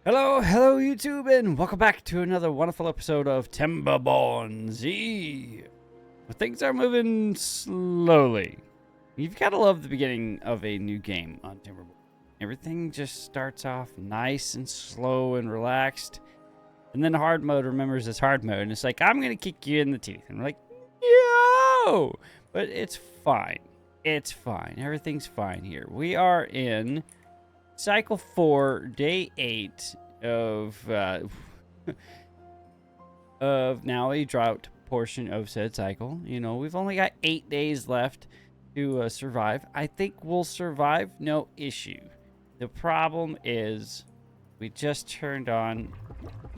Hello, hello YouTube, and welcome back to another wonderful episode of Timberborn. Welcome back to another wonderful episode of Timberborn Z. But things are moving slowly. You've got to love the beginning of a new game on Timberborn. Everything just starts off nice and slow and relaxed. And then hard mode remembers it's hard mode, and it's like, I'm going to kick you in the teeth. And we're like, yo! But it's fine. It's fine. Everything's fine here. We are in Cycle 4, Day 8 of now a drought portion of said cycle. You know, we've only got 8 days left to survive. I think we'll survive, no issue. The problem is we just turned on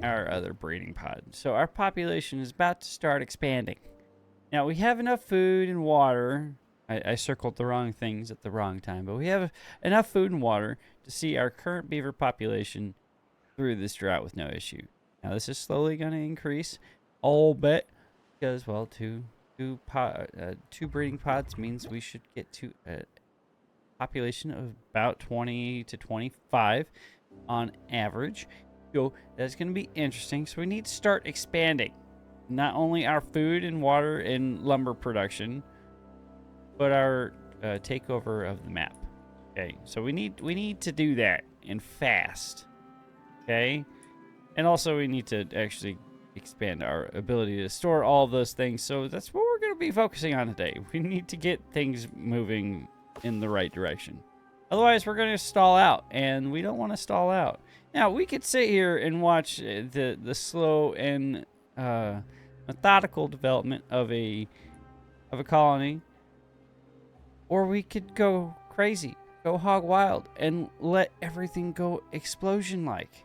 our other breeding pod. So our population is about to start expanding. Now, we have enough food and water. I circled the wrong things at the wrong time, but we have enough food and water to see our current beaver population through this drought with no issue. Now, this is slowly going to increase a little bit because, well, two breeding pods means we should get to a population of about 20 to 25 on average. So that's going to be interesting. So we need to start expanding not only our food and water and lumber production, but our takeover of the map. Okay, so we need to do that and fast. Okay, and also we need to actually expand our ability to store all of those things. So that's what we're going to be focusing on today. We need to get things moving in the right direction. Otherwise, we're going to stall out, and we don't want to stall out. Now, we could sit here and watch the slow and methodical development of a colony. Or we could go crazy, go hog wild, and let everything go explosion-like.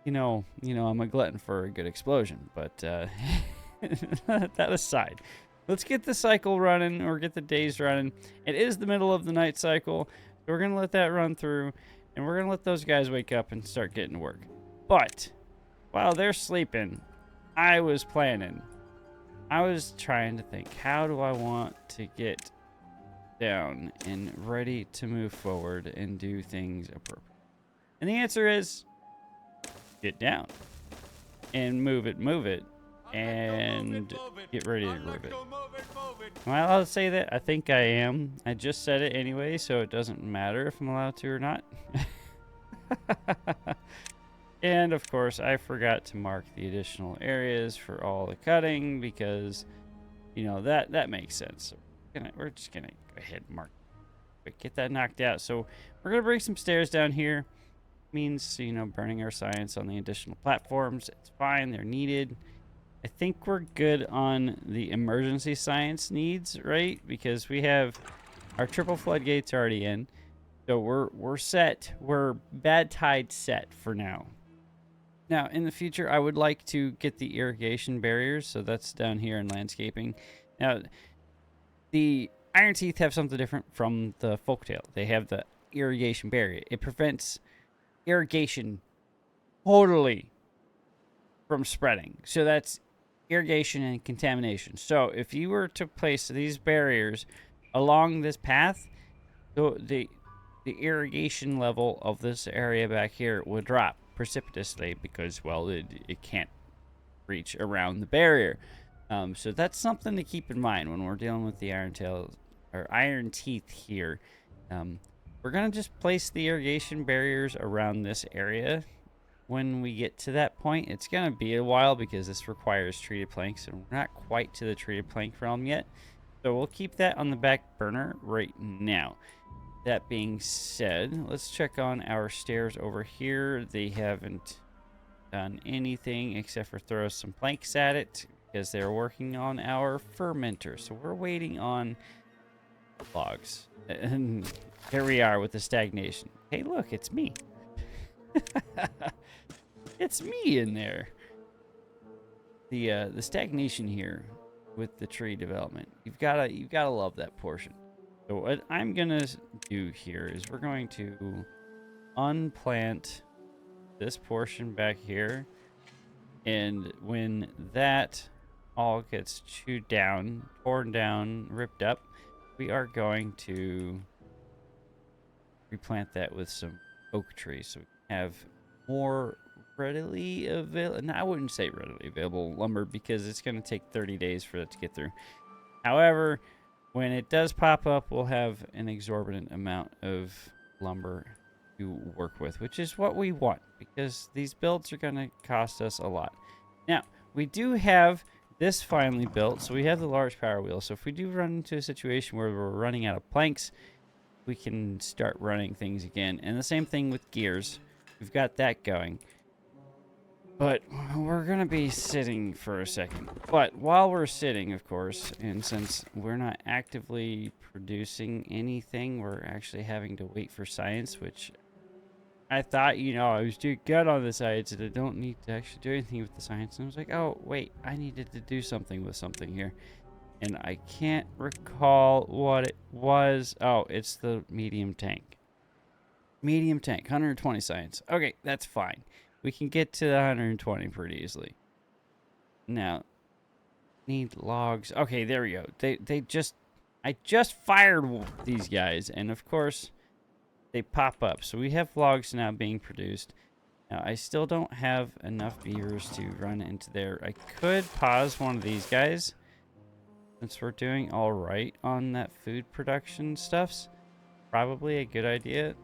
You know, I'm a glutton for a good explosion, but that aside, let's get the cycle running, or get the days running. It is the middle of the night cycle, so we're going to let that run through, and we're going to let those guys wake up and start getting to work. But while they're sleeping, I was planning. I was trying to think, how do I want to get down and ready to move forward and do things appropriate? And the answer is get down and move it, and get ready to move it. Am I allowed to say that? I think I am. I just said it anyway, so it doesn't matter if I'm allowed to or not. And of course, I forgot to mark the additional areas for all the cutting because, you know, that makes sense. So we're just gonna go ahead and mark, but get that knocked out. So we're gonna bring some stairs down here. Means, you know, burning our science on the additional platforms. It's fine, they're needed. I think we're good on the emergency science needs, right? Because we have our triple floodgates already in, so we're set. We're bad tide set for now. Now, in the future, I would like to get the irrigation barriers, so that's down here in landscaping. Now, the Iron Teeth have something different from the Folktail. They have the irrigation barrier. It prevents irrigation totally from spreading. So that's irrigation and contamination. So if you were to place these barriers along this path, the irrigation level of this area back here would drop precipitously because, well, it can't reach around the barrier. So that's something to keep in mind when we're dealing with the Iron Teeth here. We're going to just place the irrigation barriers around this area. When we get to that point, it's going to be a while because this requires treated planks, and we're not quite to the treated plank realm yet. So we'll keep that on the back burner right now. That being said, let's check on our stairs over here. They haven't done anything except for throw some planks at it because they're working on our fermenter. So we're waiting on logs. And here we are with the stagnation. Hey, look, it's me. It's me in there. The stagnation here with the tree development. You've gotta love that portion. So what I'm gonna do here is we're going to unplant this portion back here, and when that all gets chewed down, torn down, ripped up, we are going to replant that with some oak trees so we have more readily available. And I wouldn't say readily available lumber because it's going to take 30 days for it to get through. However, when it does pop up, we'll have an exorbitant amount of lumber to work with, which is what we want because these builds are going to cost us a lot. Now, we do have this finally built, so we have the large power wheel. So if we do run into a situation where we're running out of planks, we can start running things again. And the same thing with gears. We've got that going. But we're going to be sitting for a second. But while we're sitting, of course, and since we're not actively producing anything, we're actually having to wait for science, which I thought, I was doing good on the science and I don't need to actually do anything with the science. And I was like, oh, wait, I needed to do something with something here. And I can't recall what it was. Oh, it's the medium tank. Medium tank, 120 science. Okay, that's fine. We can get to the 120 pretty easily. Now, need logs. Okay, there we go. I just fired these guys, and of course, they pop up. So we have logs now being produced. Now, I still don't have enough beavers to run into there. I could pause one of these guys, since we're doing all right on that food production stuffs. Probably a good idea.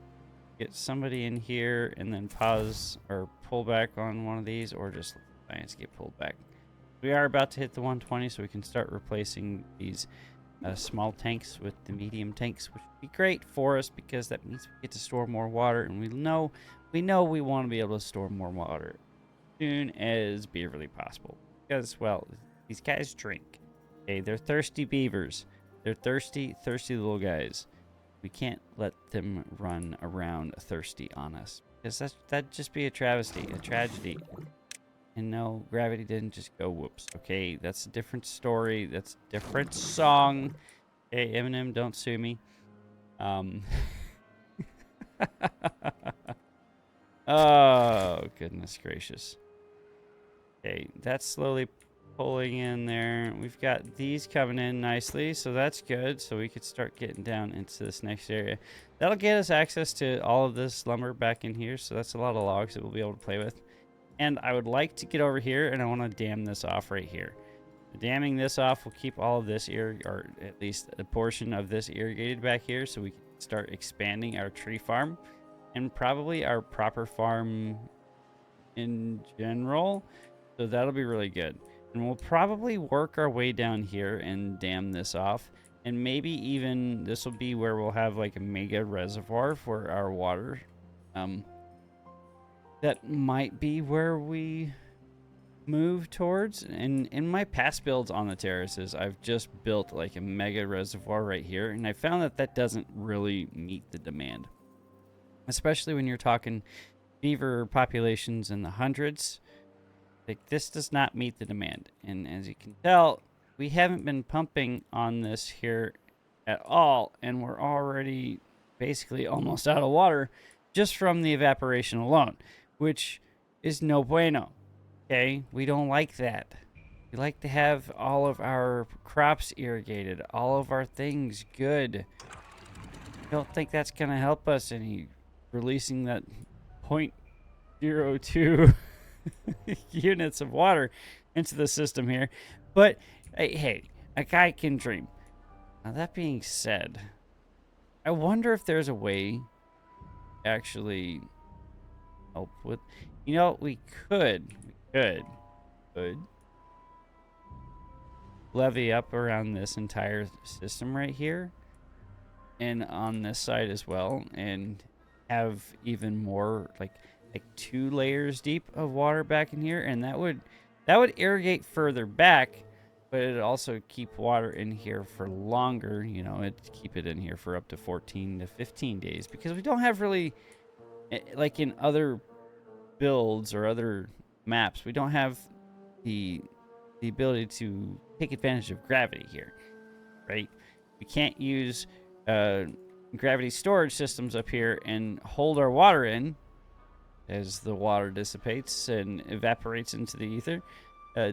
Get somebody in here and then pause or pull back on one of these, or just let the science get pulled back. We are about to hit the 120, so we can start replacing these small tanks with the medium tanks, which would be great for us because that means we get to store more water, and we know we want to be able to store more water as soon as beaverly possible because, well, these guys drink. Okay, they're thirsty beavers. They're thirsty little guys. We can't let them run around thirsty on us because that'd just be a travesty, a tragedy. And no, gravity didn't just go whoops. Okay, that's a different story. That's a different song. Hey, Eminem, don't sue me. Oh, goodness gracious. Okay, that's slowly pulling in there. We've got these coming in nicely, so that's good. So we could start getting down into this next area. That'll get us access to all of this lumber back in here, so that's a lot of logs that we'll be able to play with. And I would like to get over here, and I want to dam this off right here. Damming this off will keep all of this, or at least a portion of this irrigated back here, so we can start expanding our tree farm and probably our proper farm in general. So that'll be really good. And we'll probably work our way down here and dam this off. And maybe even this will be where we'll have like a mega reservoir for our water. That might be where we move towards. And in my past builds on the terraces, I've just built like a mega reservoir right here. And I found that that doesn't really meet the demand. Especially when you're talking beaver populations in the hundreds. Like, this does not meet the demand. And as you can tell, we haven't been pumping on this here at all. And we're already basically almost out of water just from the evaporation alone, which is no bueno. Okay, we don't like that. We like to have all of our crops irrigated, all of our things good. I don't think that's going to help us any releasing that 0.02 units of water into the system here. But hey, a guy can dream. Now, that being said, I wonder if there's a way to actually help with, we could levee up around this entire system right here and on this side as well, and have even more like 2 layers deep of water back in here, and that would irrigate further back, but it'd also keep water in here for longer. It'd keep it in here for up to 14 to 15 days, because we don't have really, like in other builds or other maps, we don't have the ability to take advantage of gravity here, right? We can't use gravity storage systems up here and hold our water in as the water dissipates and evaporates into the ether.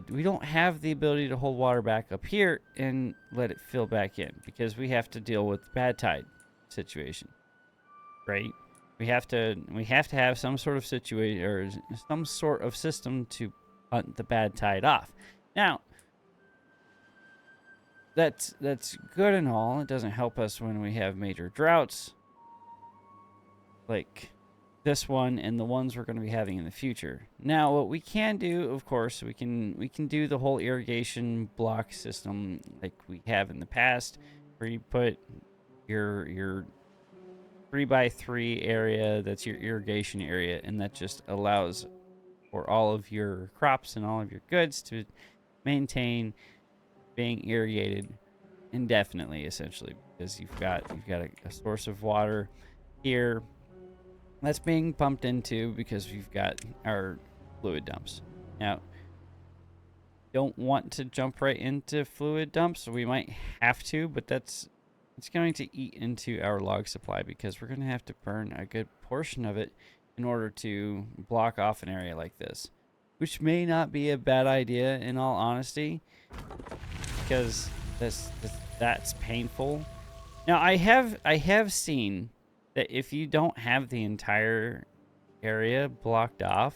We don't have the ability to hold water back up here and let it fill back in, because we have to deal with bad tide situation, right? We have to have some sort of situation or some sort of system to hunt the bad tide off. Now, that's good and all. It doesn't help us when we have major droughts like this one and the ones we're going to be having in the future. Now, what we can do, of course, we can do the whole irrigation block system like we have in the past, where you put your 3x3 area, that's your irrigation area, and that just allows for all of your crops and all of your goods to maintain being irrigated indefinitely, essentially, because you've got a source of water here that's being pumped into because we've got our fluid dumps. Now, don't want to jump right into fluid dumps, so we might have to, but it's going to eat into our log supply because we're going to have to burn a good portion of it in order to block off an area like this, which may not be a bad idea in all honesty, because that's painful. Now, I have seen that if you don't have the entire area blocked off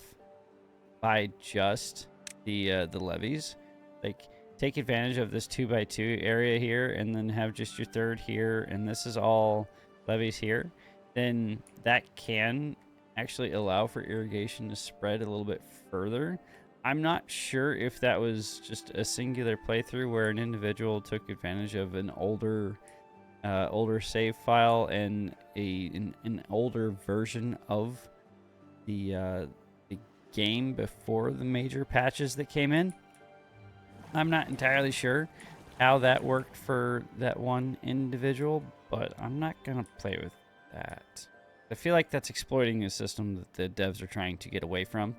by just the levees, like take advantage of this 2x2 area here and then have just your third here, and this is all levees here, then that can actually allow for irrigation to spread a little bit further. I'm not sure if that was just a singular playthrough where an individual took advantage of an older save file and an older version of the game before the major patches that came in. I'm not entirely sure how that worked for that one individual, but I'm not gonna play with that. I feel like that's exploiting the system that the devs are trying to get away from,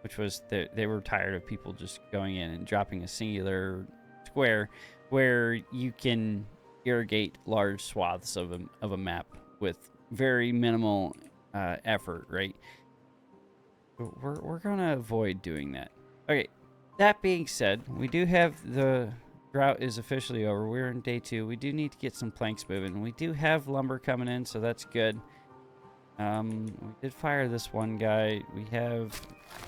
which was that they were tired of people just going in and dropping a singular square where you can irrigate large swaths of a map with very minimal effort, right? We're gonna avoid doing that. Okay, that being said, we do have the drought is officially over. We're in day 2. We do need to get some planks moving. We do have lumber coming in, so that's good. We did fire this one guy. We have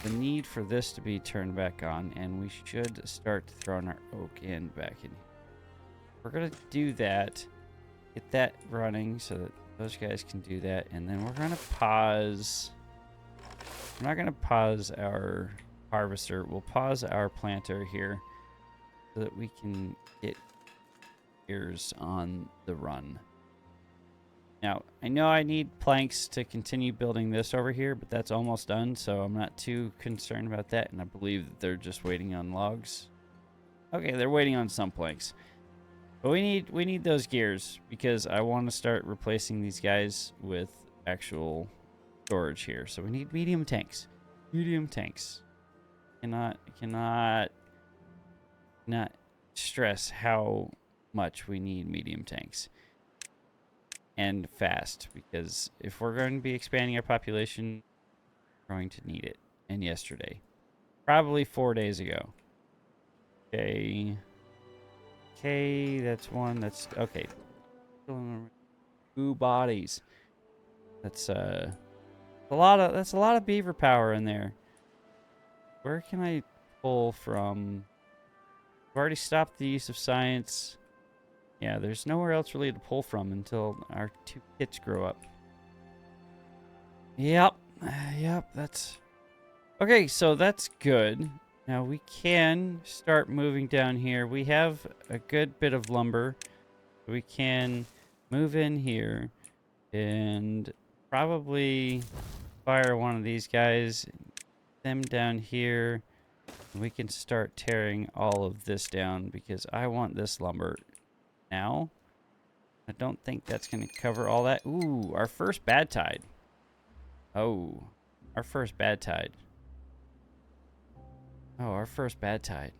the need for this to be turned back on, and we should start throwing our oak in back in. We're gonna do that, get that running so that those guys can do that, and then we're gonna pause. We're not gonna pause our harvester. We'll pause our planter here so that we can get ears on the run. Now, I know I need planks to continue building this over here, but that's almost done, so I'm not too concerned about that, and I believe that they're just waiting on logs. Okay, they're waiting on some planks. But we need those gears because I want to start replacing these guys with actual storage here. So we need medium tanks. Medium tanks. Cannot stress how much we need medium tanks. And fast, because if we're going to be expanding our population, we're going to need it. And yesterday. Probably 4 days ago. Okay. Okay, that's one. That's okay. 2 bodies. That's a lot of beaver power in there. Where can I pull from? I've already stopped the use of science. Yeah, there's nowhere else really to pull from until our 2 kids grow up. Yep. Yep, that's... Okay, so that's good. Now we can start moving down here. We have a good bit of lumber. We can move in here and probably fire one of these guys, them down here. We can start tearing all of this down because I want this lumber now. I don't think that's going to cover all that. Ooh, our first bad tide. Oh, our first bad tide. Oh, our first bad tide.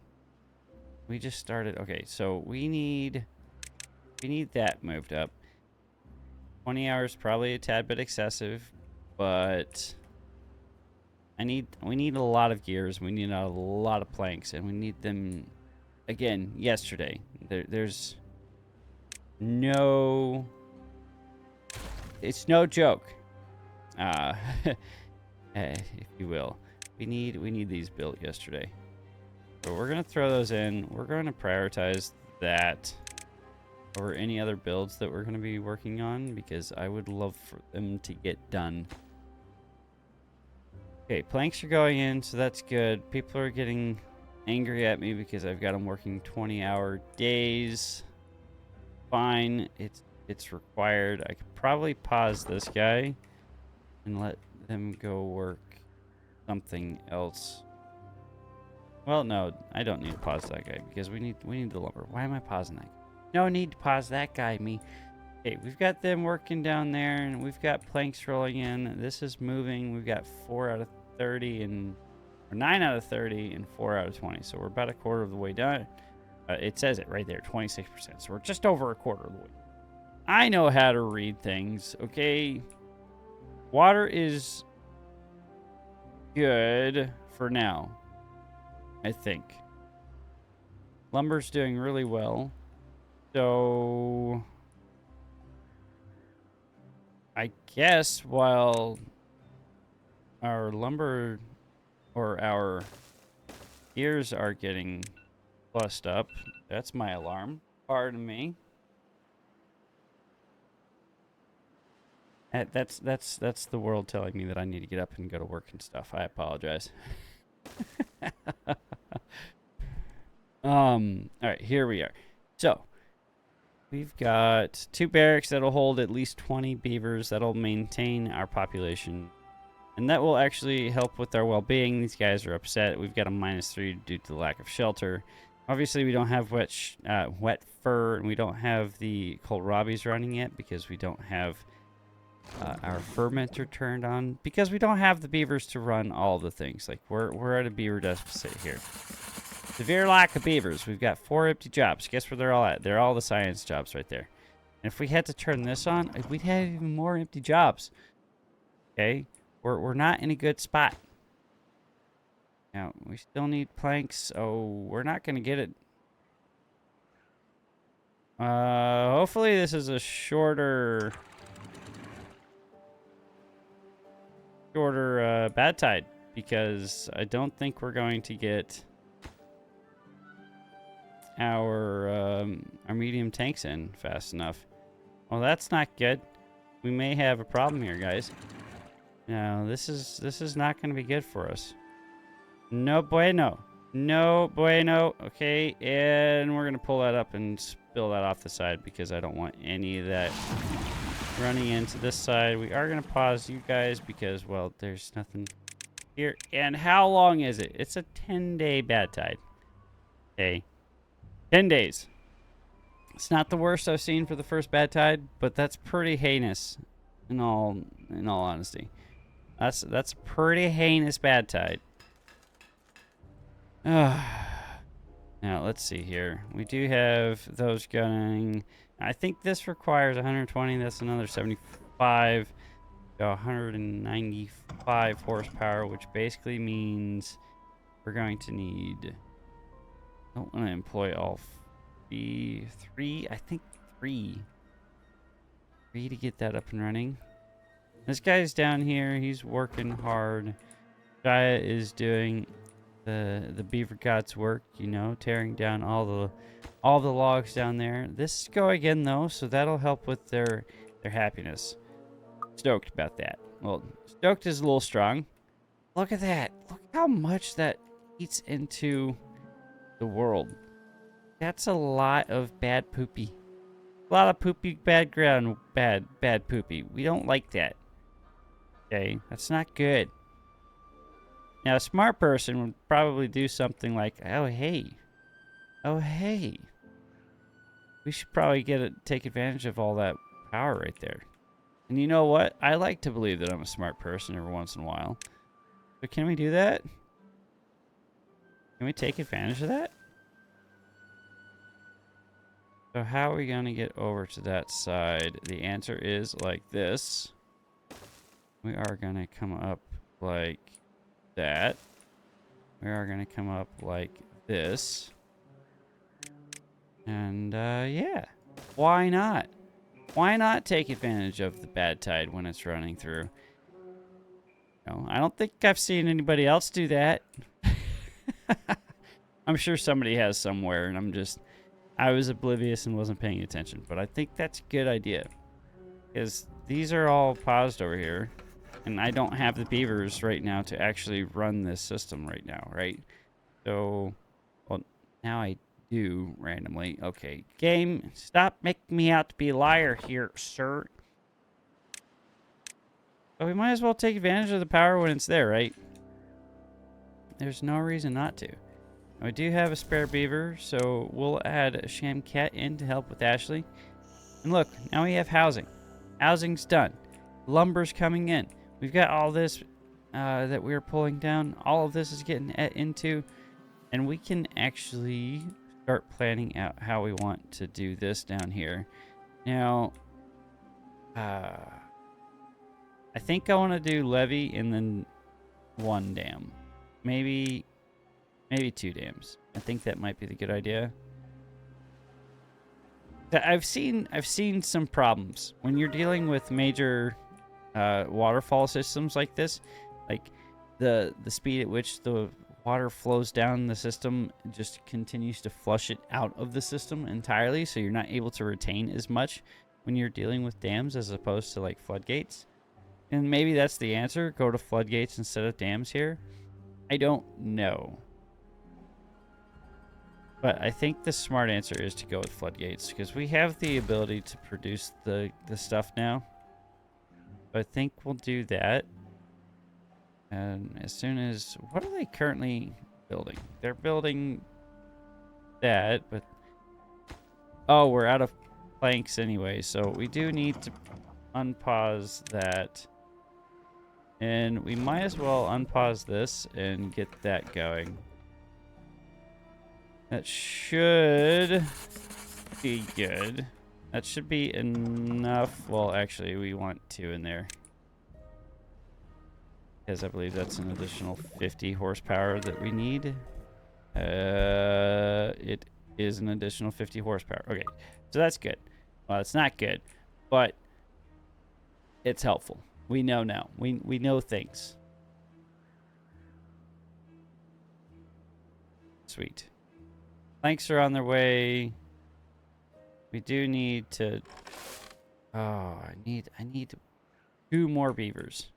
We just started. Okay, so we need that moved up. 20 hours probably a tad bit excessive, but we need a lot of gears. We need a lot of planks, and we need them again yesterday. There's no... It's no joke. if you will. We need these built yesterday. So we're gonna throw those in. We're gonna prioritize that over any other builds that we're gonna be working on because I would love for them to get done. Okay, planks are going in, so that's good. People are getting angry at me because I've got them working 20-hour days. Fine, it's required. I could probably pause this guy and let them go work something else. Well, no, I don't need to pause that guy because we need the lumber. Why am I pausing that guy? No need to pause that guy, me. Okay, we've got them working down there, and we've got planks rolling in. This is moving. We've got 4 out of 30 and or 9 out of 30 and 4 out of 20. So we're about a quarter of the way done. It says it right there, 26%. So we're just over a quarter of the way. I know how to read things, okay? Water is good for now, I think. Lumber's doing really well. So I guess while our lumber or our ears are getting plussed up, that's my alarm. Pardon me. That's the world telling me that I need to get up and go to work and stuff. I apologize. All right, here we are. So we've got 2 barracks that'll hold at least 20 beavers. That'll maintain our population. And that will actually help with our well-being. These guys are upset. We've got a -3 due to the lack of shelter. Obviously, we don't have wet fur, and we don't have the kohlrabies running yet because we don't have our fermenter turned on. Because we don't have the beavers to run all the things. Like, we're at a beaver deficit here. Severe lack of beavers. We've got 4 empty jobs. Guess where they're all at? They're all the science jobs right there. And if we had to turn this on, we'd have even more empty jobs. Okay? We're not in a good spot. Now, we still need planks. Oh, we're not going to get it. Hopefully this is a shorter bad tide, because I don't think we're going to get our medium tanks in fast enough. Well, that's not good. We may have a problem here, guys. No, this is not going to be good for us. No bueno. No bueno. Okay, and we're going to pull that up and spill that off the side because I don't want any of that running into this side. We are going to pause you guys because, well, there's nothing here. And how long is it? It's a 10-day bad tide. Okay. 10 days. It's not the worst I've seen for the first bad tide, but that's pretty heinous in all honesty. That's a pretty heinous bad tide. Now, let's see here. We do have those gunning. I think this requires 120. That's another 75. 195 horsepower, which basically means we're going to need... I don't want to employ all three. I think three to get that up and running. This guy's down here. He's working hard. Jaya is doing the beaver god's work, you know, tearing down all the logs down there. This is go again though, so that'll help with their happiness. Stoked about that. Well, stoked is a little strong. Look at that. Look how much that eats into the world. That's a lot of bad poopy. A lot of poopy, bad ground, bad poopy. We don't like that. Okay, that's not good. Now, a smart person would probably do something like, oh, hey. We should probably take advantage of all that power right there. And you know what? I like to believe that I'm a smart person every once in a while. But can we do that? Can we take advantage of that? So how are we going to get over to that side? The answer is like this. We are going to come up like that. We are going to come up like this. And, yeah. Why not? Why not take advantage of the bad tide when it's running through? No, I don't think I've seen anybody else do that. I'm sure somebody has somewhere, and I was oblivious and wasn't paying attention. But I think that's a good idea. Because these are all paused over here. And I don't have the beavers right now to actually run this system right now, right? So, well, now I do randomly. Okay, game, stop making me out to be a liar here, sir. But we might as well take advantage of the power when it's there, right? There's no reason not to. We do have a spare beaver, so we'll add a sham cat in to help with Ashley. And look, now we have housing. Housing's done. Lumber's coming in. We've got all this that we're pulling down. All of this is getting into. And we can actually start planning out how we want to do this down here. Now, I think I want to do levee and then one dam. Maybe 2 dams. I think that might be the good idea. I've seen some problems when you're dealing with major waterfall systems like this. Like the speed at which the water flows down the system just continues to flush it out of the system entirely, so you're not able to retain as much when you're dealing with dams as opposed to like floodgates. And maybe that's the answer. Go to floodgates instead of dams here. I don't know. But I think the smart answer is to go with floodgates because we have the ability to produce the stuff now. So I think we'll do that. And as soon as... What are they currently building? They're building that, but... Oh, we're out of planks anyway, so we do need to unpause that. And we might as well unpause this and get that going. That should be good. That should be enough. Well, actually, we want 2 in there. Because I believe that's an additional 50 horsepower that we need. It is an additional 50 horsepower. Okay, so that's good. Well, it's not good, but it's helpful. We know now. We know things. Sweet. Planks are on their way. We do need to... Oh, I need 2 more beavers.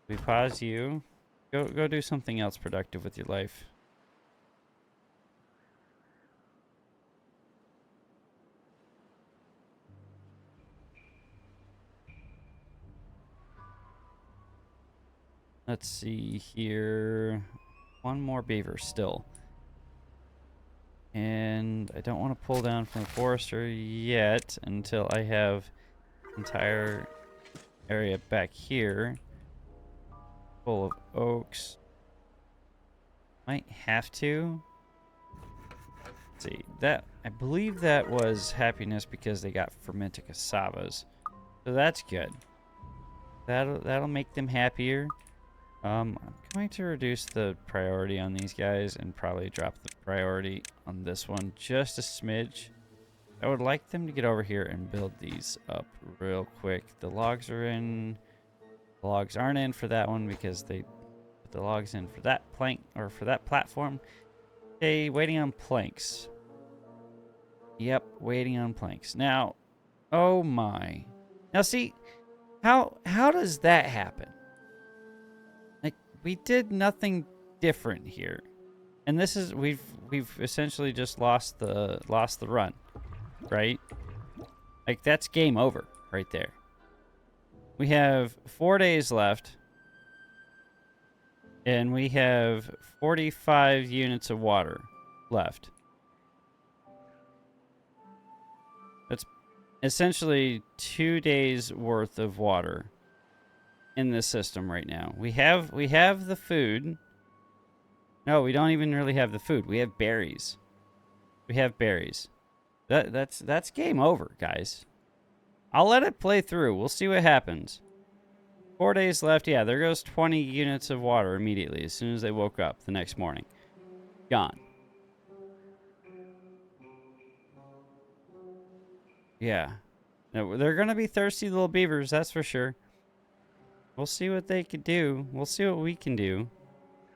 We pause you. Go do something else productive with your life. Let's see here. 1 more beaver still. And I don't want to pull down from the forester yet until I have entire area back here full of oaks. Might have to. Let's see, that I believe that was happiness because they got fermented cassavas. So that's good. That'll make them happier. I'm going to reduce the priority on these guys and probably drop the priority on this one just a smidge. I would like them to get over here and build these up real quick. The logs are in. The logs aren't in for that one because they put the logs in for that plank or for that platform. Okay, waiting on planks. Yep, waiting on planks. Now, oh my. Now see, how does that happen? We did nothing different here. And this is we've essentially just lost the run, right? Like that's game over right there. We have 4 days left. And we have 45 units of water left. That's essentially 2 days worth of water in this system right now. We have the food. No, we don't even really have the food. We have berries. We have berries. That's game over, guys. I'll let it play through. We'll see what happens. 4 days left. Yeah, there goes 20 units of water immediately as soon as they woke up the next morning. Gone. Yeah. No, they're going to be thirsty little beavers, that's for sure. We'll see what they could do. We'll see what we can do.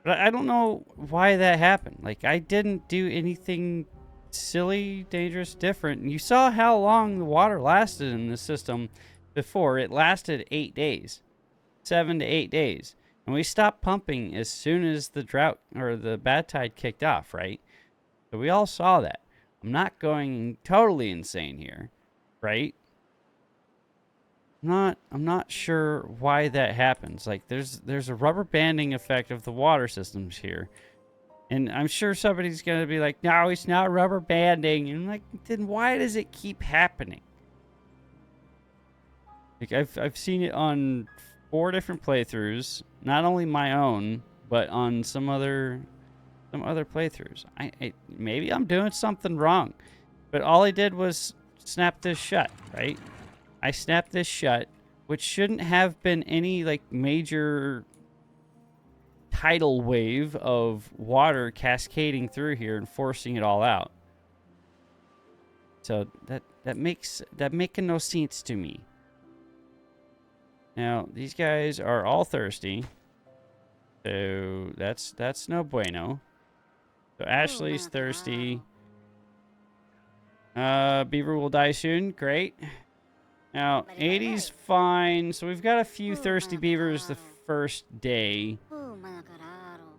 But I don't know why that happened. Like, I didn't do anything silly, dangerous, different. And you saw how long the water lasted in the system before. It lasted 8 days. 7 to 8 days. And we stopped pumping as soon as the drought or the bad tide kicked off, right? So we all saw that. I'm not going totally insane here, right? I'm not sure why that happens. Like there's a rubber banding effect of the water systems here. And I'm sure somebody's going to be like, "No, it's not rubber banding." And I'm like, "Then why does it keep happening?" Like I've seen it on 4 different playthroughs, not only my own, but on some other playthroughs. Maybe I'm doing something wrong. But all I did was snap this shut, right? I snapped this shut, which shouldn't have been any like major tidal wave of water cascading through here and forcing it all out. So that makes no sense to me. Now these guys are all thirsty, so that's no bueno. So Ashley's thirsty. Beaver will die soon. Great. Now, 80's fine. So we've got a few thirsty beavers the first day,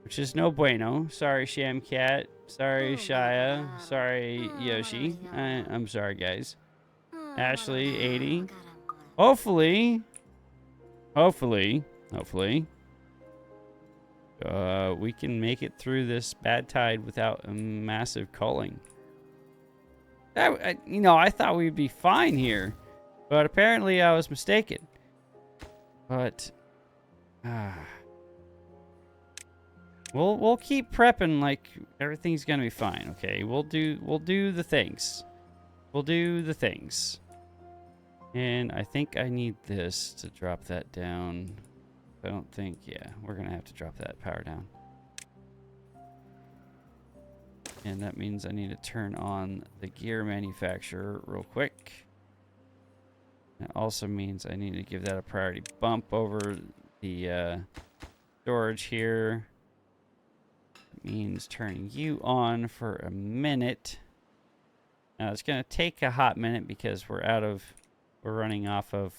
which is no bueno. Sorry, Shamcat. Sorry, Shia. Sorry, Yoshi. I'm sorry, guys. Ashley, 80. Hopefully, we can make it through this bad tide without a massive culling. I thought we'd be fine here. But apparently I was mistaken. But we'll keep prepping like everything's gonna be fine, okay? We'll do the things. We'll do the things. And I think I need this to drop that down. I don't think, yeah, we're gonna have to drop that power down. And that means I need to turn on the gear manufacturer real quick. That also means I need to give that a priority bump over the storage here. It means turning you on for a minute. Now it's going to take a hot minute because we're running off of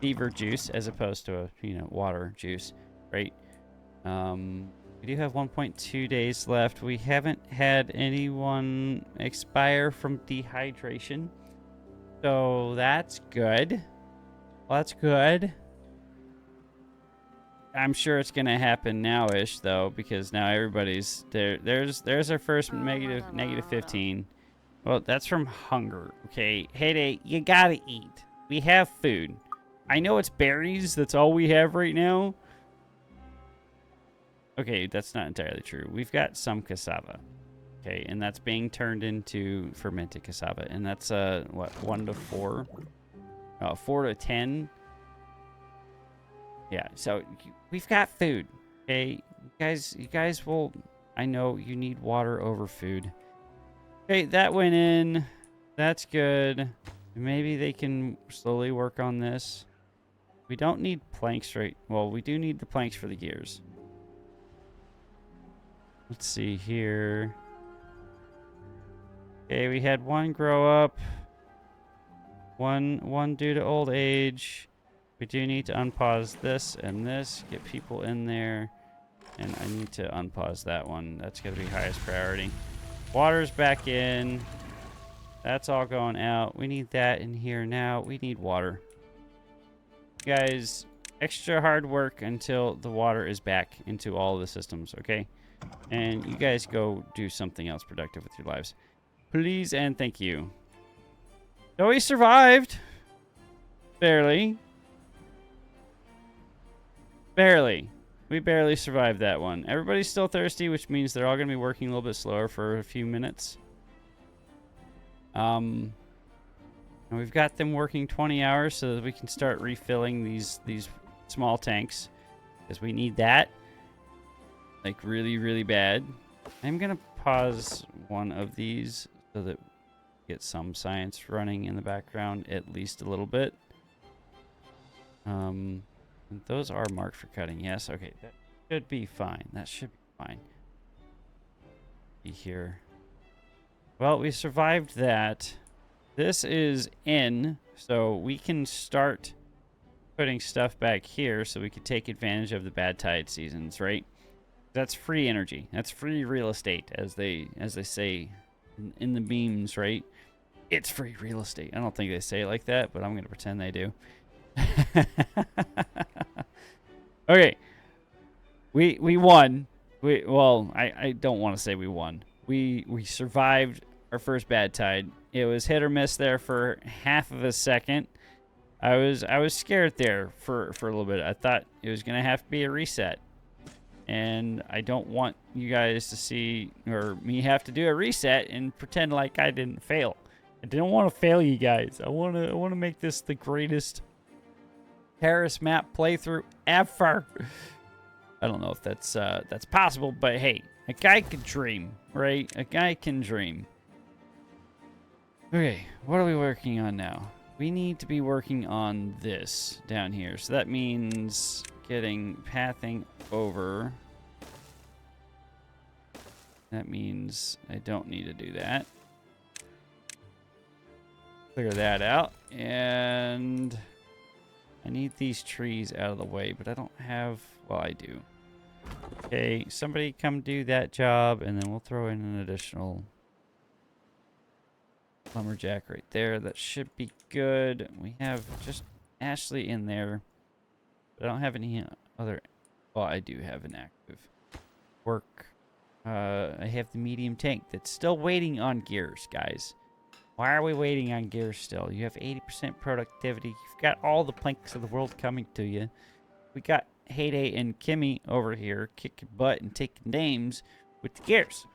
beaver juice as opposed to water juice, right? We do have 1.2 days left. We haven't had anyone expire from dehydration. So that's good. Well, that's good. I'm sure it's gonna happen now-ish though, because now everybody's there. There's our first negative 15. Well, that's from hunger. Okay, Heyday, you gotta eat. We have food. I know it's berries. That's all we have right now. Okay, that's not entirely true. We've got some cassava. Okay, and that's being turned into fermented cassava. And that's, what, 1 to 4? 4 to 10? Yeah, so we've got food. Okay, you guys will... I know you need water over food. Okay, that went in. That's good. Maybe they can slowly work on this. We don't need planks right... Well, we do need the planks for the gears. Let's see here... Okay, we had 1 grow up. One due to old age. We do need to unpause this and this. Get people in there. And I need to unpause that one. That's going to be highest priority. Water's back in. That's all going out. We need that in here now. We need water. Guys, extra hard work until the water is back into all of the systems, okay? And you guys go do something else productive with your lives. Please and thank you. So we survived. Barely. Barely. We barely survived that one. Everybody's still thirsty, which means they're all going to be working a little bit slower for a few minutes. And we've got them working 20 hours so that we can start refilling these small tanks. Because we need that. Like really, really bad. I'm going to pause one of these so that we get some science running in the background at least a little bit. Those are marked for cutting. Yes. Okay. That should be fine. That should be fine. Be here. Well, we survived that. This is in, so we can start putting stuff back here so we can take advantage of the bad tide seasons, right? That's free energy. That's free real estate, as they say in the memes, right? It's free real estate. I don't think they say it like that, but I'm going to pretend they do. Okay. We won. Well, I don't want to say we won. We survived our first bad tide. It was hit or miss there for half of a second. I was scared there for a little bit. I thought it was going to have to be a reset. And I don't want you guys to see, or me have to do a reset and pretend like I didn't fail. I didn't want to fail you guys. I want to make this the greatest Terrace map playthrough ever. I don't know if that's possible, but hey, a guy can dream, right? A guy can dream. Okay, what are we working on now? We need to be working on this down here. So that means getting pathing over. That means I don't need to do that. Clear that out. And I need these trees out of the way, but I don't have... Well, I do. Okay, somebody come do that job, and then we'll throw in an additional lumberjack right there. That should be good. We have just Ashley in there. But I don't have any other... Well, I do have an active work. I have the medium tank that's still waiting on gears, guys. Why are we waiting on gears still? You have 80% productivity. You've got all the planks of the world coming to you. We got Heyday and Kimmy over here kicking butt and taking names with the gears.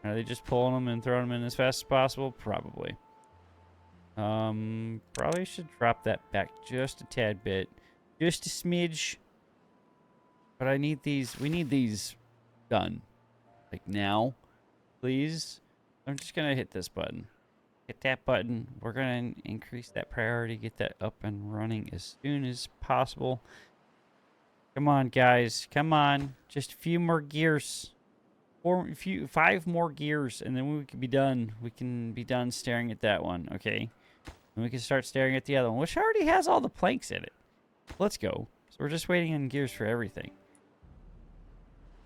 Are they just pulling them and throwing them in as fast as possible? Probably. Probably should drop that back just a tad bit. Just a smidge. But I need these. We need these done. Like now, please. I'm just going to hit this button. Hit that button. We're going to increase that priority. Get that up and running as soon as possible. Come on, guys. Come on. Just a few more gears. 5 more gears, and then we can be done. We can be done staring at that one, okay? And we can start staring at the other one, which already has all the planks in it. Let's go. So we're just waiting on gears for everything.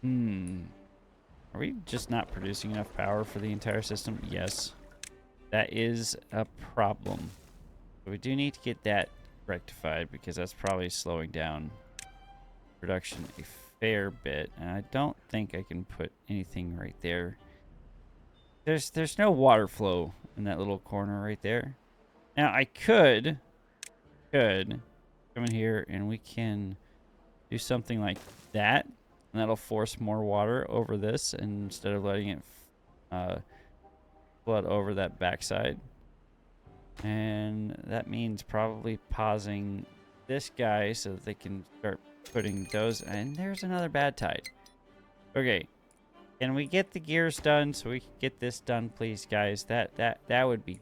Are we just not producing enough power for the entire system? Yes. That is a problem. But we do need to get that rectified because that's probably slowing down production a fair bit. And I don't think I can put anything right there. There's no water flow in that little corner right there. Now I could come in here and we can do something like that. And that'll force more water over this instead of letting it flood over that backside. And that means probably pausing this guy so that they can start putting those. And there's another bad tide. Okay. Can we get the gears done so we can get this done, please, guys? That would be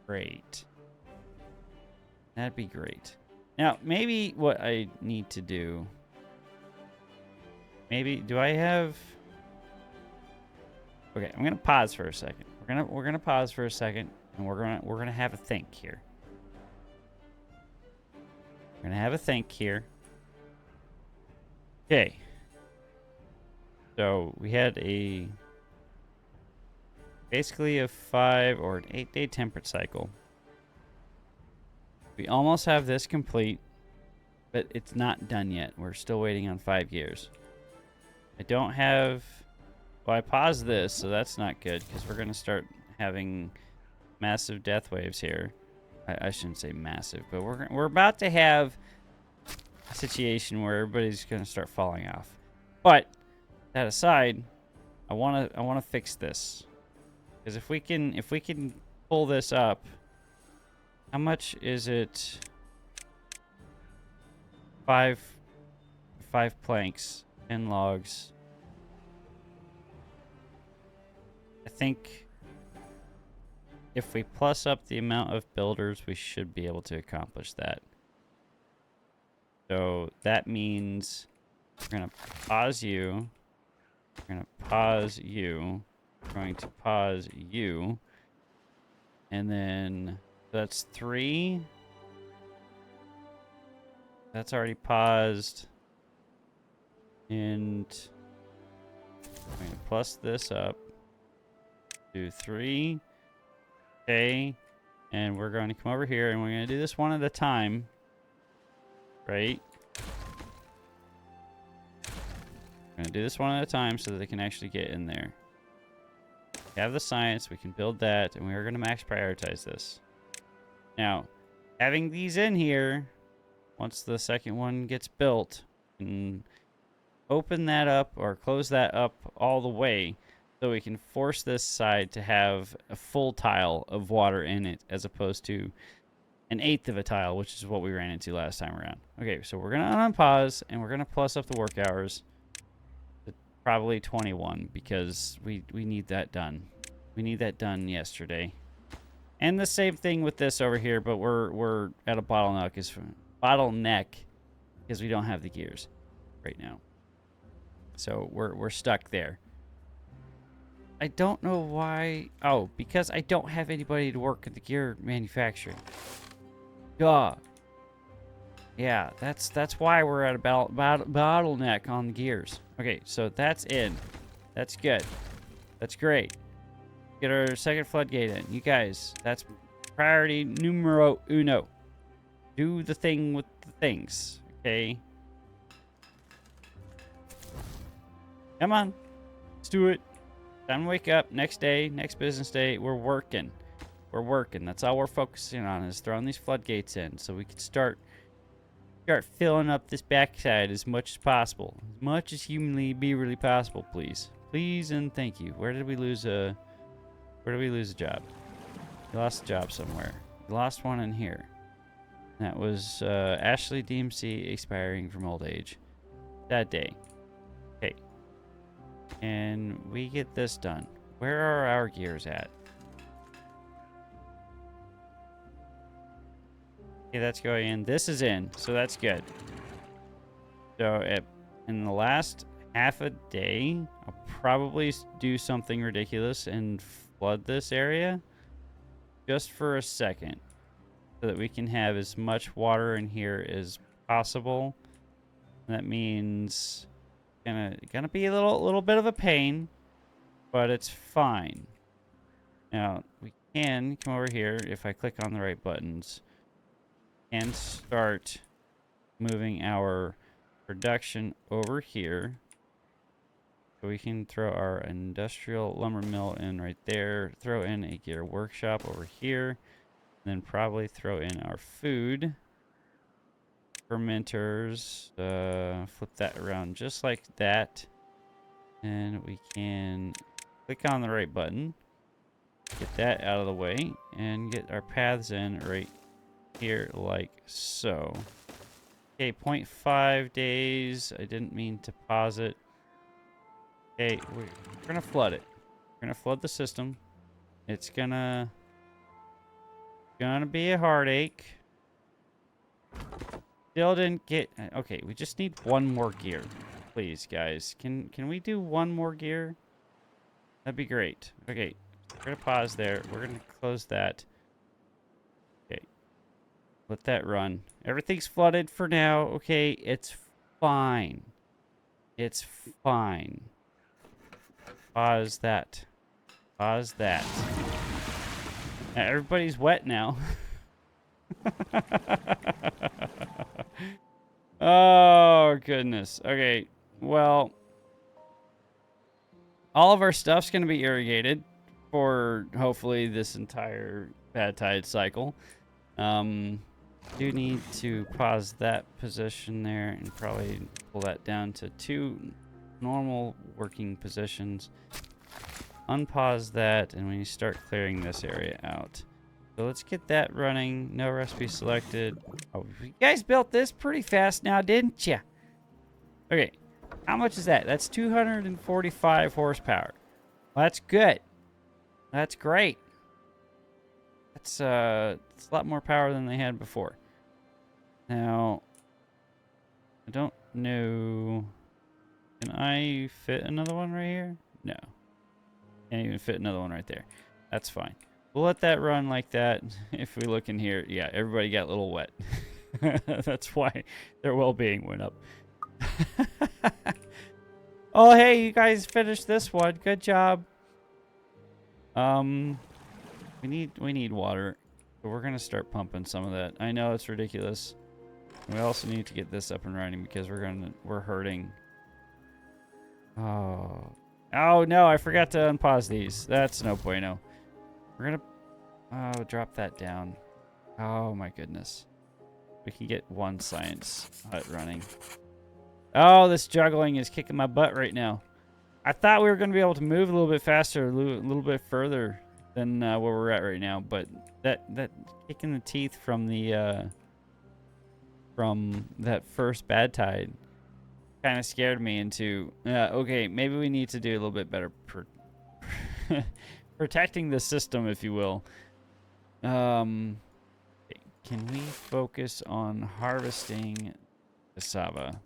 great. That'd be great. Now, maybe what I need to do... Maybe do I have? Okay, I'm gonna pause for a second. We're gonna pause for a second, and we're gonna have a think here. We're gonna have a think here. Okay. So we had basically a 5 or an 8-day temperate cycle. We almost have this complete, but it's not done yet. We're still waiting on 5 years. I don't have... Well, I paused this, so that's not good, because we're going to start having massive death waves here. I shouldn't say massive, but we're about to have a situation where everybody's going to start falling off. But, that aside, I want to fix this. Because if we can pull this up, how much is it? 5 planks. 10 logs. I think if we plus up the amount of builders, we should be able to accomplish that. So that means we're going to pause you. We're going to pause you. We're going to pause you. And then that's 3. That's already paused. And I'm going to plus this up. Do 3. Okay. And we're going to come over here and we're going to do this one at a time. Right? We're going to do this one at a time so that they can actually get in there. We have the science, we can build that, and we are going to max prioritize this. Now, having these in here, once the second one gets built, and open that up or close that up all the way so we can force this side to have a full tile of water in it as opposed to 1/8 of a tile, which is what we ran into last time around. Okay, so we're going to unpause and we're going to plus up the work hours to probably 21 because we need that done. We need that done yesterday. And the same thing with this over here, but we're at a bottleneck because we don't have the gears right now. So we're stuck there. I don't know why. Oh, because I don't have anybody to work in the gear manufacturing. Duh. Yeah, that's why we're at a bottleneck on the gears. Okay, so that's in. That's good. That's great. Get our second floodgate in. You guys, that's priority numero uno. Do the thing with the things, okay? Come on. Let's do it. Time to wake up. Next day, next business day, we're working. We're working. That's all we're focusing on is throwing these floodgates in so we can start filling up this backside as much as possible. As much as humanly beaverly possible, please. Please and thank you. Where did we lose a job? We lost a job somewhere. We lost one in here. That was Ashley DMC expiring from old age. That day. Okay. And we get this done. Where are our gears at? Okay, that's going in. This is in, so that's good. So in the last half a day, I'll probably do something ridiculous and flood this area just for a second so that we can have as much water in here as possible. That means gonna be a little bit of a pain, but it's fine. Now we can come over here if I click on the right buttons and start moving our production over here. So we can throw our industrial lumber mill in right there, throw in a gear workshop over here, and then probably throw in our food fermenters, flip that around just like that, and we can click on the right button, get that out of the way, and get our paths in right here like so. Okay, 0.5 days. I didn't mean to pause it. Okay, we're gonna flood it. We're gonna flood the system. It's gonna be a heartache. Still didn't get. Okay, we just need one more gear, please, guys. Can we do one more gear? That'd be great. Okay, we're gonna pause there. We're gonna close that. Okay, let that run. Everything's flooded for now. Okay, it's fine. It's fine. Pause that. Pause that. Now, everybody's wet now. Oh, goodness. Okay, well, all of our stuff's going to be irrigated for hopefully this entire bad tide cycle. Do need to pause that position there and probably pull that down to 2 normal working positions. Unpause that, and we start clearing this area out. So let's get that running. No recipe selected. Oh, you guys built this pretty fast now, didn't you? Okay, how much is that? That's 245 horsepower. Well, that's good. That's great. It's a lot more power than they had before. Now, I don't know. Can I fit another one right here? No. Can't even fit another one right there. That's fine. We'll let that run like that. If we look in here, yeah, everybody got a little wet. That's why their well-being went up. Oh, hey, you guys finished this one. Good job. We need water. But we're gonna start pumping some of that. I know it's ridiculous. We also need to get this up and running because we're hurting. Oh. Oh no, I forgot to unpause these. That's no bueno. We're gonna drop that down. Oh my goodness. We can get one science hut running. Oh, this juggling is kicking my butt right now. I thought we were going to be able to move a little bit faster, a little bit further than where we're at right now, but that kick in the teeth from the from that first bad tide kind of scared me into okay, maybe we need to do a little bit better protecting the system, if you will. Can we focus on harvesting cassava?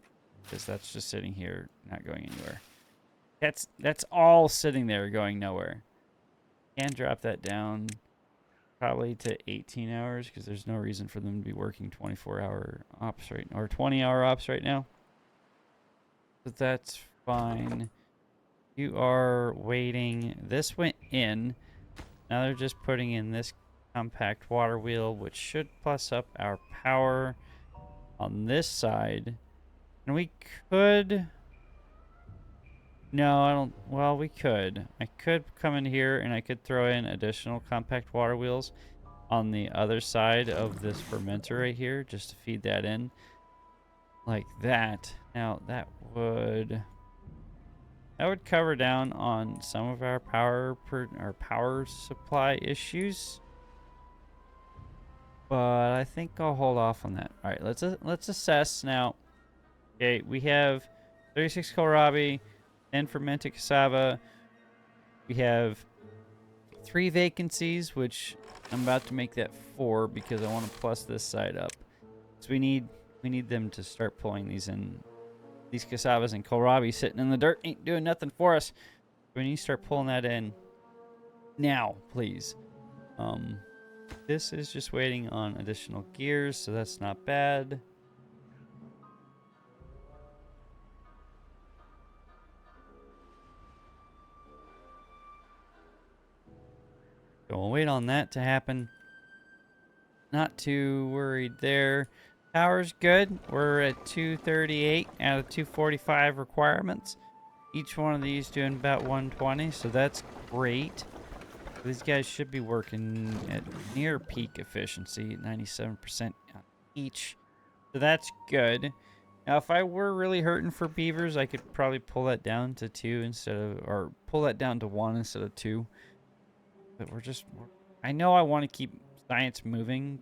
Because that's just sitting here, not going anywhere. That's all sitting there, going nowhere. Can drop that down probably to 18 hours because there's no reason for them to be working 24-hour ops right now, or 20-hour ops right now. But that's fine. You are waiting. This went in. Now they're just putting in this compact water wheel, which should plus up our power on this side. And we could... No, I don't... Well, we could. I could come in here and I could throw in additional compact water wheels on the other side of this fermenter right here, just to feed that in. Like that. Now, that would cover down on some of our power supply issues. But I think I'll hold off on that. All right, let's assess now. Okay, we have 36 kohlrabi and fermented cassava. We have 3 vacancies, which I'm about to make that 4 because I want to plus this side up. So we need them to start pulling these in. These cassavas and kohlrabi sitting in the dirt ain't doing nothing for us. We need to start pulling that in now, please. This is just waiting on additional gears, so that's not bad. So we'll wait on that to happen. Not too worried there. Power's good. We're at 238 out of 245 requirements. Each one of these doing about 120, so that's great. These guys should be working at near peak efficiency, 97% on each. So that's good. Now, if I were really hurting for beavers, I could probably pull that down to 2 instead of, or pull that down to 1 instead of 2. But I know I want to keep science moving,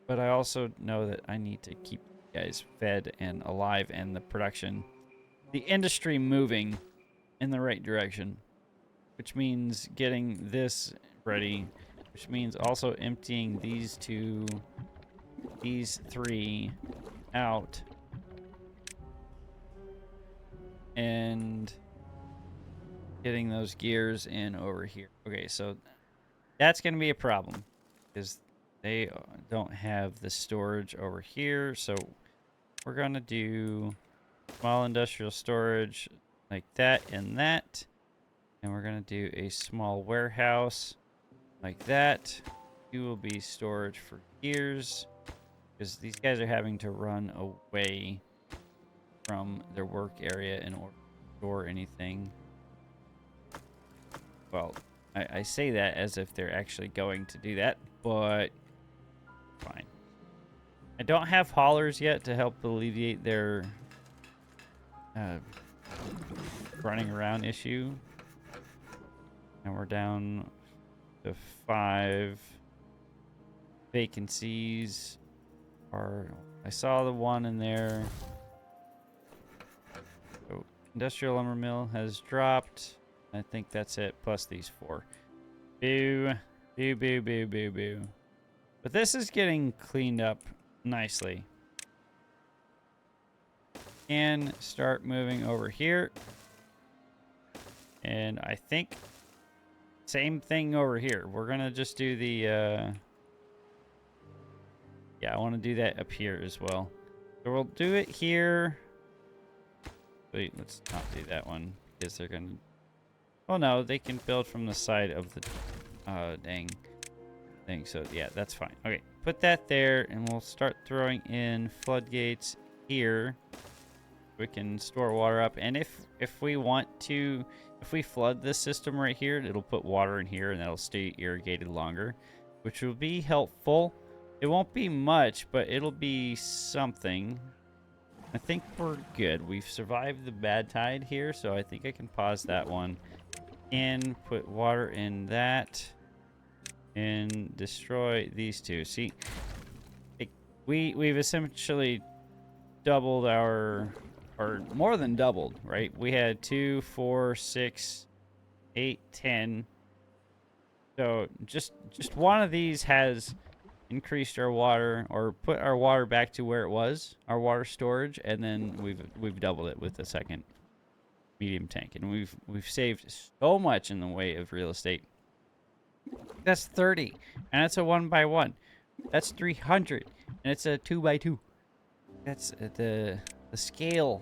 but I also know that I need to keep you guys fed and alive and the production, the industry moving in the right direction, which means getting this ready, which means also emptying these 3 out and getting those gears in over here. Okay, so that's going to be a problem because they don't have the storage over here. So we're going to do small industrial storage like that and that. And we're going to do a small warehouse like that. You will be storage for gears because these guys are having to run away from their work area in order to store anything. Well, I say that as if they're actually going to do that, but fine. I don't have haulers yet to help alleviate their running around issue. And we're down to 5 vacancies. I saw the one in there. So industrial lumber mill has dropped. I think that's it, plus these 4. Boo. Boo, boo, boo, boo, boo. But this is getting cleaned up nicely. And start moving over here. And I think same thing over here. We're going to just do the... yeah, I want to do that up here as well. So we'll do it here. Wait, let's not do that one. Because they're going to... Oh, no, they can build from the side of the... dang thing. So, yeah, that's fine. Okay, put that there. And we'll start throwing in floodgates here. We can store water up, and if we want to, if we flood this system right here, it'll put water in here and that'll stay irrigated longer, which will be helpful. It won't be much, but it'll be something. I think we're good. We've survived the bad tide here, so I think I can pause that one and put water in that and destroy these two. See, we've essentially doubled our... or more than doubled, right? We had 2, 4, 6, 8, 10. So just one of these has increased our water, or put our water back to where it was, our water storage, and then we've doubled it with the second medium tank, and we've saved so much in the way of real estate. That's 30, and that's a 1x1. That's 300, and it's a 2x2. That's the scale.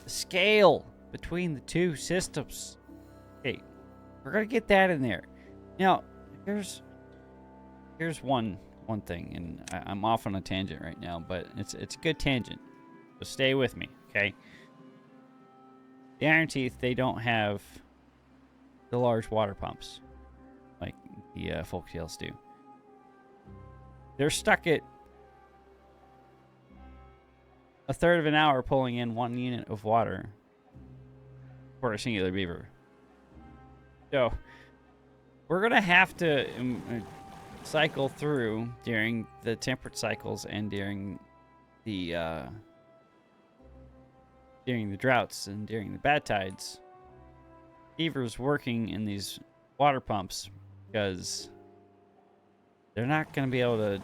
The scale between the two systems. Okay, we're gonna get that in there. Now, here's one thing, and I'm off on a tangent right now, but it's a good tangent. So stay with me, okay? The Iron Teeth, they don't have the large water pumps like the Folktales do. They're stuck at a third of an hour pulling in 1 unit of water for a singular beaver. So we're going to have to cycle through during the temperate cycles and during the droughts and during the bad tides. Beavers working in these water pumps because they're not going to be able to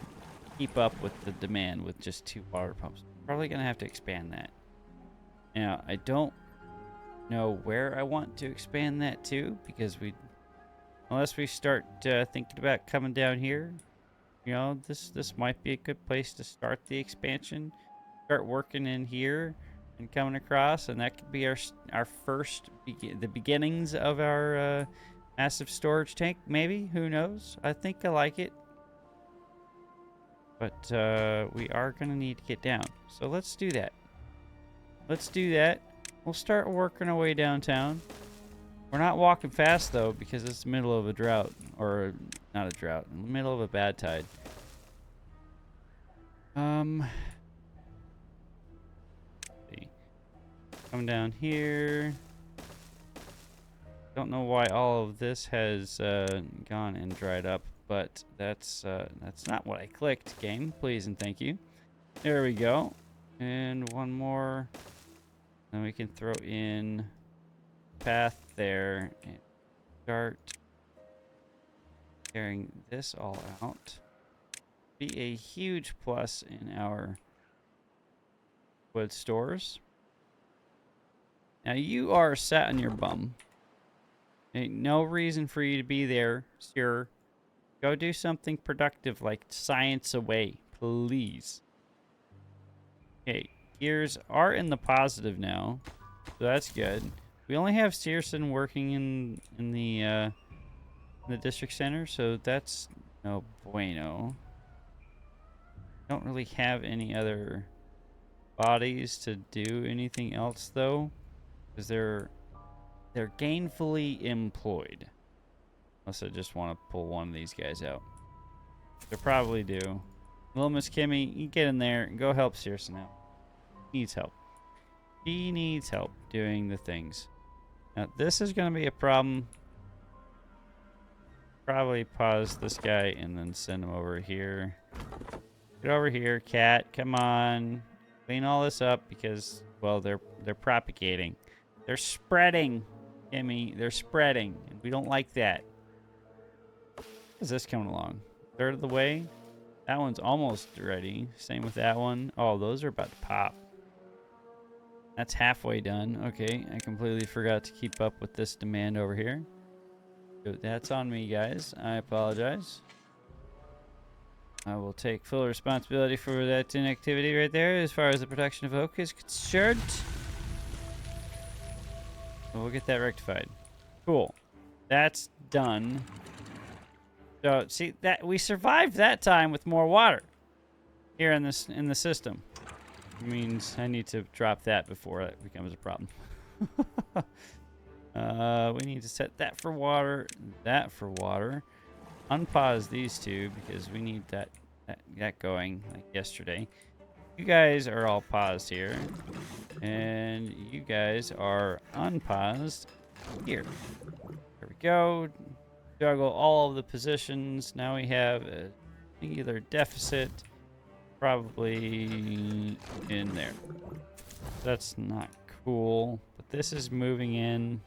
keep up with the demand with just 2 water pumps. Probably gonna have to expand that. Now, I don't know where I want to expand that to, because unless we start thinking about coming down here, you know, this might be a good place to start the expansion. Start working in here and coming across, and that could be our first the beginnings of our massive storage tank. Maybe, who knows? I think I like it. But we are going to need to get down. So let's do that. Let's do that. We'll start working our way downtown. We're not walking fast, though, because it's the middle of a drought. Or, not a drought. In the middle of a bad tide. See. Come down here. Don't know why all of this has gone and dried up. But that's not what I clicked, game. Please and thank you. There we go. And one more. Then we can throw in path there and start carrying this all out. Be a huge plus in our wood stores. Now you are sat on your bum. Ain't no reason for you to be there, sir. Go do something productive like science away, please. Okay, gears are in the positive now, so that's good. We only have Searson working in the district center, so that's no bueno. Don't really have any other bodies to do anything else though, because they're gainfully employed. Unless I just want to pull one of these guys out. They probably do. Little Miss Kimmy, you get in there and go help Searson out. He needs help. He needs help doing the things. Now, this is going to be a problem. Probably pause this guy and then send him over here. Get over here, cat. Come on. Clean all this up because, well, they're propagating. They're spreading, Kimmy. They're spreading. And we don't like that. How's this coming along? Third of the way. That one's almost ready. Same with that one. Oh, those are about to pop. That's halfway done. Okay, I completely forgot to keep up with this demand over here. So that's on me, guys. I apologize. I will take full responsibility for that inactivity right there as far as the production of oak is concerned. We'll get that rectified. Cool. That's done. So, see, that we survived that time with more water here in the system. It means I need to drop that before it becomes a problem. We need to set that for water, that for water. Unpause these two because we need that going like yesterday. You guys are all paused here, and you guys are unpaused here. There we go. Juggle all of the positions. Now we have a singular deficit, probably in there. That's not cool, but this is moving in.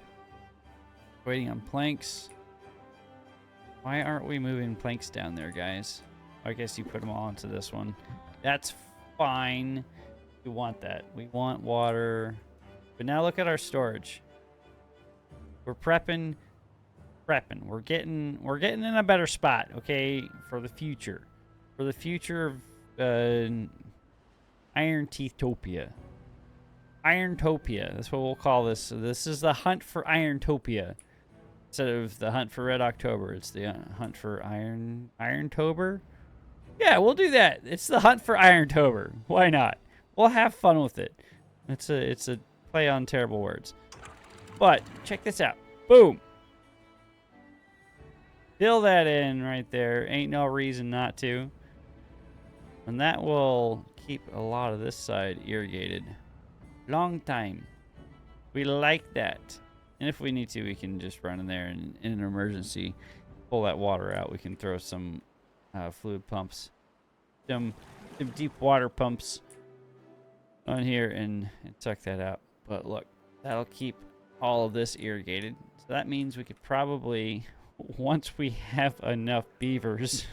Waiting on planks. Why aren't we moving planks down there, guys? I guess you put them all into this one. That's fine. We want that. We want water. But now look at our storage. We're prepping. We're getting in a better spot, okay, for the future. For the future of Iron Teethtopia. Irontopia. That's what we'll call this. So this is the hunt for Irontopia. Instead of the hunt for Red October, it's the hunt for Irontober. Yeah, we'll do that. It's the hunt for Irontober. Why not? We'll have fun with it. It's a play on terrible words. But check this out. Boom. Fill that in right there. Ain't no reason not to. And that will keep a lot of this side irrigated. Long time. We like that. And if we need to, we can just run in there and in an emergency pull that water out. We can throw some fluid pumps, some deep water pumps on here and suck that out. But look, that'll keep all of this irrigated. So that means we could probably, once we have enough beavers,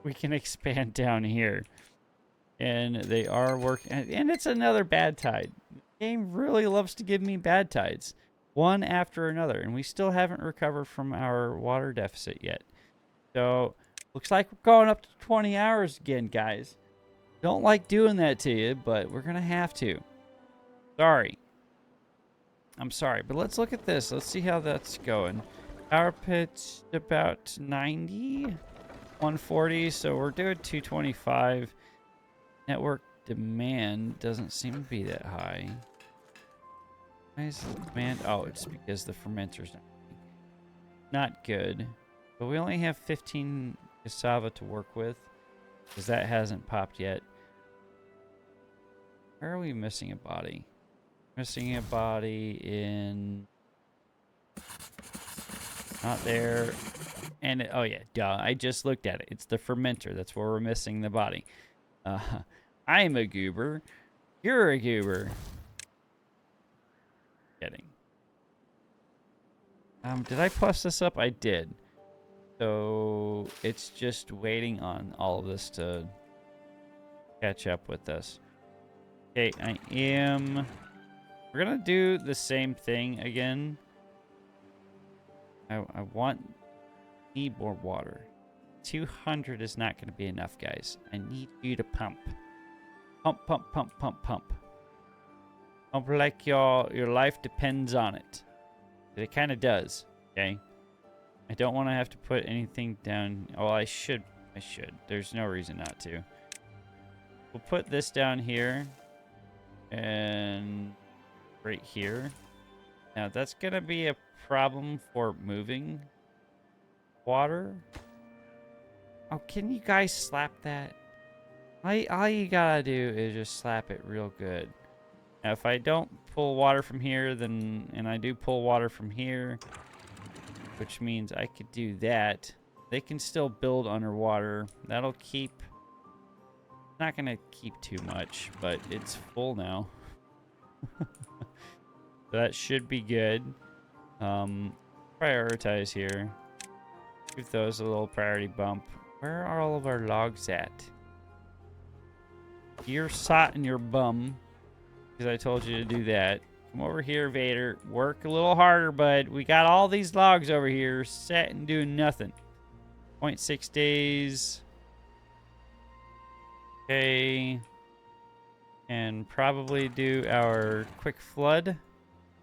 we can expand down here. And they are working. And it's another bad tide. The game really loves to give me bad tides. One after another. And we still haven't recovered from our water deficit yet. So, looks like we're going up to 20 hours again, guys. Don't like doing that to you, but we're going to have to. Sorry. I'm sorry. But let's look at this. Let's see how that's going. Power pit's about 90. 140. So, we're doing 225. Network demand doesn't seem to be that high. Why is the demand? Oh, it's because the fermenter's not good. But we only have 15 cassava to work with because that hasn't popped yet. Where are we missing a body? Missing a body in... Not there. And, oh yeah, duh. I just looked at it. It's the fermenter. That's where we're missing the body. I'm a goober. You're a goober. Kidding. Did I plus this up? I did. So it's just waiting on all of this to catch up with us. Okay, we're gonna do the same thing again. I need more water. 200 is not going to be enough, guys. I need you to pump. Pump, pump, pump, pump, pump. Pump like your life depends on it. It kind of does, okay? I don't want to have to put anything down. Oh, I should. There's no reason not to. We'll put this down here. And right here. Now, that's going to be a problem for moving water. Oh, can you guys slap that? All you gotta do is just slap it real good. Now, if I don't pull water from here, and I do pull water from here, which means I could do that, they can still build underwater. That'll keep... Not gonna keep too much, but it's full now. So that should be good. Prioritize here. Give those a little priority bump. Where are all of our logs at? You're sot in your bum. because I told you to do that. Come over here, Vader. Work a little harder, bud. We got all these logs over here set and doing nothing. 0.6 days. Okay. And probably do our quick flood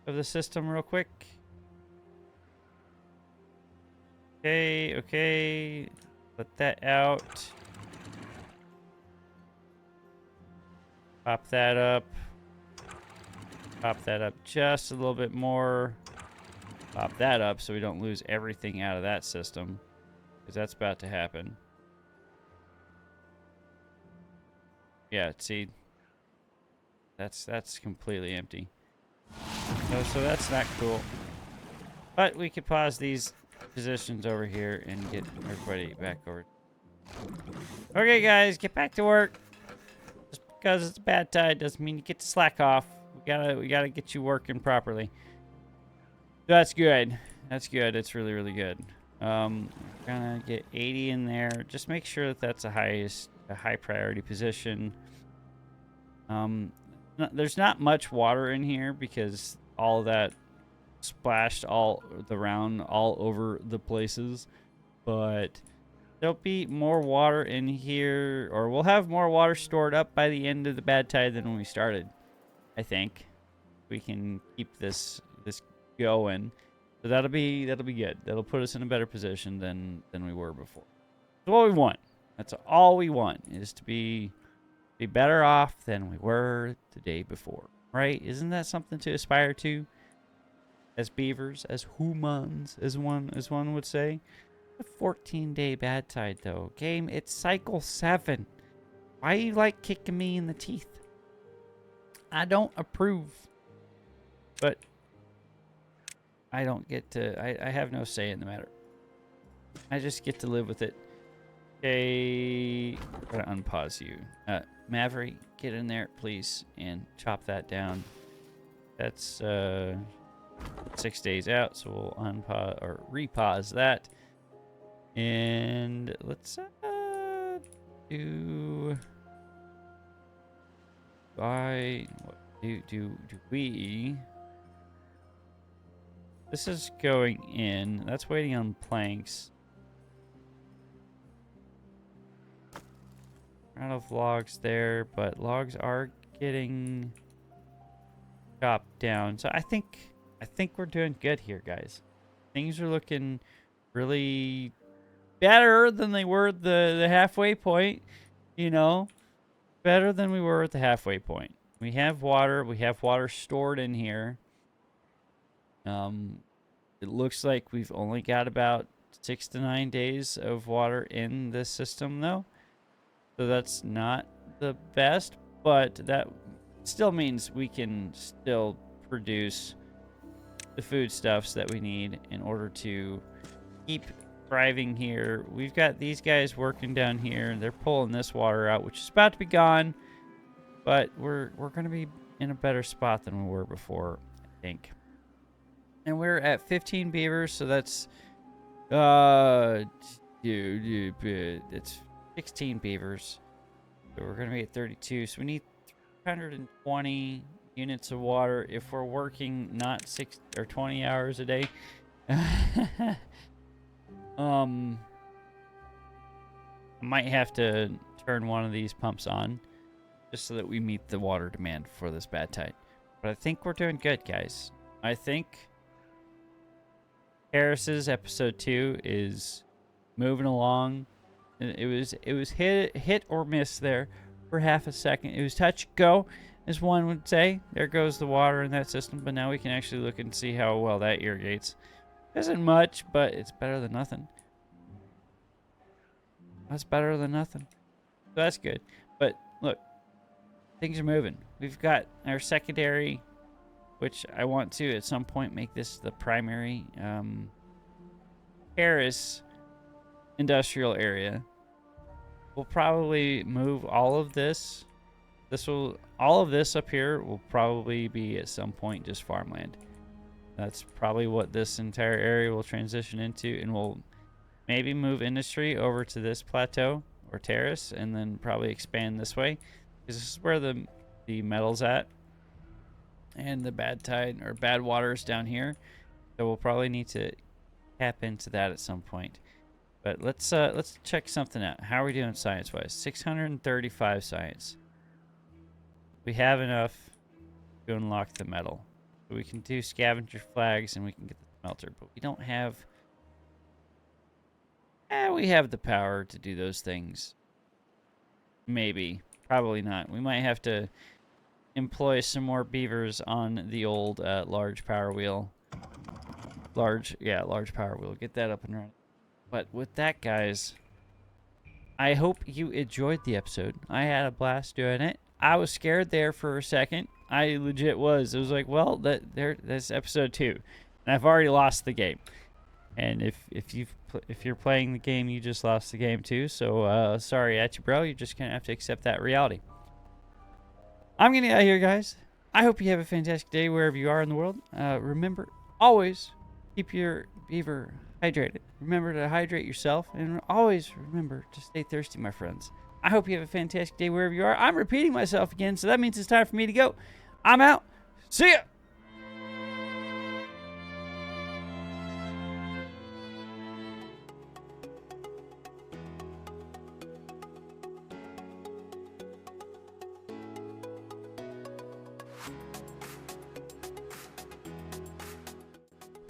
of the system real quick. Okay, okay. Let that out. Pop that up. Pop that up just a little bit more. Pop that up so we don't lose everything out of that system, because that's about to happen. Yeah, see, that's completely empty. So that's not cool. But we could pause these positions over here and get everybody back over. Okay, guys, get back to work. Just because it's a bad tide doesn't mean you get to slack off. We gotta get you working properly. That's good. That's good. It's really, really good. Gonna get 80 in there. Just make sure that that's a high priority position. There's not much water in here because all that splashed all around, all over the places. But there'll be more water in here, or we'll have more water stored up by the end of the bad tide than when we started. I think we can keep this going. So that'll be good. That'll put us in a better position than we were before. That's what we want. That's all we want, is to be better off than we were the day before. Right? Isn't that something to aspire to? As beavers, as humans, as one would say. A 14-day bad tide though. Game, it's cycle 7. Why you like kicking me in the teeth? I don't approve. But I don't get to, I have no say in the matter. I just get to live with it. Okay, I'm gonna unpause you. Maverick, get in there, please, and chop that down. That's 6 days out, so we'll unpause or repause that. And let's do we? This is going in. That's waiting on planks. Out of logs there, but logs are getting chopped down. So I think we're doing good here, guys. Things are looking really better than they were at the halfway point. You know, better than we were at the halfway point. We have water. We have water stored in here. It looks like we've only got about 6 to 9 days of water in this system, though. So that's not the best, but that still means we can still produce the foodstuffs that we need in order to keep thriving here. We've got these guys working down here, and they're pulling this water out, which is about to be gone. But we're going to be in a better spot than we were before, I think. And we're at 15 beavers, so that's it's 16 beavers. So we're going to be at 32. So we need 320 units of water if we're working not 6 or 20 hours a day. Might have to turn one of these pumps on just so that we meet the water demand for this bad tide. But I think we're doing good, guys. I think Terraces episode 2 is moving along. It was hit or miss there for half a second. It was touch go, as one would say. There goes the water in that system, but now we can actually look and see how well that irrigates. Isn't much, but it's better than nothing. That's better than nothing. So that's good. But look, things are moving. We've got our secondary, which I want to at some point make this the primary Terrace industrial area. We'll probably move all of this. All of this up here will probably be at some point just farmland. That's probably what this entire area will transition into, and we'll maybe move industry over to this plateau or terrace, and then probably expand this way, because this is where the metal's at. and the bad tide or bad waters down here. So we'll probably need to tap into that at some point. But let's check something out. How are we doing science-wise? 635 science. We have enough to unlock the metal. So we can do scavenger flags and we can get the smelter, but we don't have... we have the power to do those things. Maybe. Probably not. We might have to employ some more beavers on the old large power wheel. Large power wheel. Get that up and running. But with that, guys, I hope you enjoyed the episode. I had a blast doing it. I was scared there for a second. I legit was. It was like, well, that's episode 2, and I've already lost the game. And if you're playing the game, you just lost the game too. So sorry at you, bro. You're just gonna have to accept that reality. I'm gonna get out of here, guys. I hope you have a fantastic day wherever you are in the world. Remember, always keep your beaver hydrated. Remember to hydrate yourself, and always remember to stay thirsty, my friends. I hope you have a fantastic day wherever you are. I'm repeating myself again, so that means it's time for me to go. I'm out. See ya.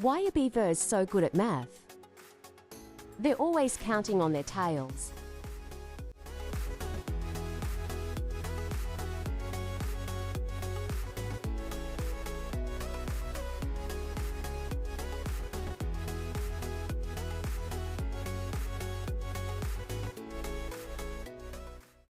Why are beavers so good at math? They're always counting on their tails.